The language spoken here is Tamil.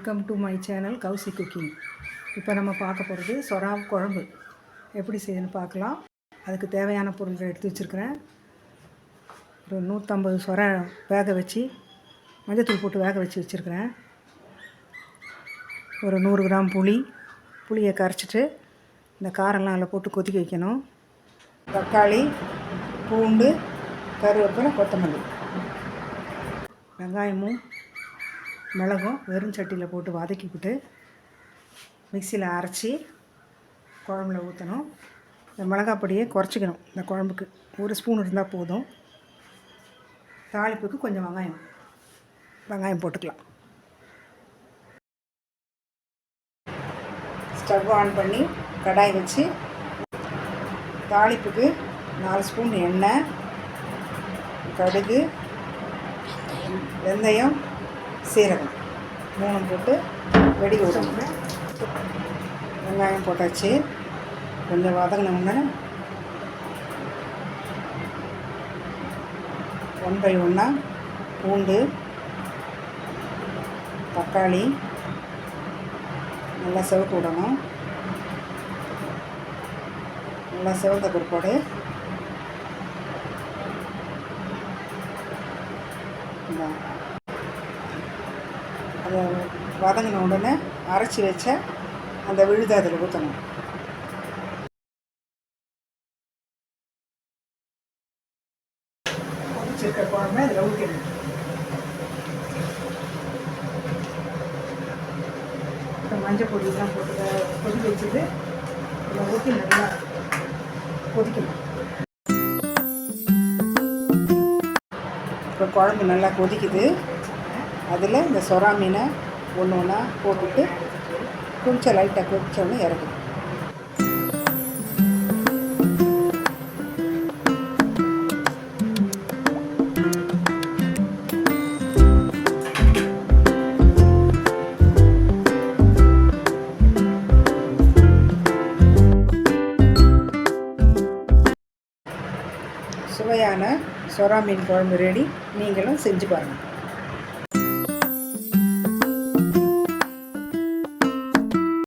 Welcome to my channel Kousi cooking. இப்போ நம்ம பார்க்க போகிறது சொரா குழம்பு எப்படி செய்யணும்னு பார்க்கலாம். அதுக்கு தேவையான பொருட்கள் எடுத்து வச்சுருக்கிறேன். ஒரு 150 சொரா வேக வச்சு மஞ்சத்தூள் போட்டு வேக வச்சுருக்கிறேன். ஒரு 100 கிராம் புளியை கரைச்சிட்டு இந்த காரெல்லாம் அதில் போட்டு கொதிக்க வைக்கணும். தக்காளி, பூண்டு, கருவேப்பிலை, கொத்தமல்லி, வெங்காயமும் மிளகும் வெறும் சட்டியில் போட்டு வதக்கிவிட்டு மிக்சியில் அரைச்சி குழம்புல ஊற்றணும். இந்த மிளகாய் பொடியை குறைச்சிக்கணும். இந்த குழம்புக்கு 1 ஸ்பூன் இருந்தால் போதும். தாளிப்புக்கு கொஞ்சம் வெங்காயம் போட்டுக்கலாம். ஸ்டவ் ஆன் பண்ணி கடாய் வச்சு தாளிப்புக்கு 4 ஸ்பூன் எண்ணெய், கடுகு, வெந்தயம், சீரகம் 3 போட்டு வெடிக்க விடணும். வெங்காயம் போட்டாச்சு. கொஞ்சம் வதங்கினோம்னா 1 by 1 பூண்டு, தக்காளி நல்லா செவக்க விடணும். நல்லா செவந்த பிற்பாடு அதை வதங்கின உடனே அரைச்சி வச்ச அந்த விழுதை அதில் ஊற்றணும். கொதிச்சிருக்க குழம்பு அதில் ஊற்றிடணும். இப்போ மஞ்சள் பொடியெல்லாம் போட்டு கொதிக்க வச்சுட்டு அதில் ஊற்றி நல்லா கொதிக்கணும். இப்போ குழம்பு நல்லா கொதிக்குது. அதில் இந்த சொரா மீனை ஒன்றா போட்டுட்டு கொஞ்சம் லைட்டாக கொதிச்சோன்னு இறக்கணும். சுவையான சொரா மீன் குழம்பு ரெடி. நீங்களும் செஞ்சு பாருங்கள்.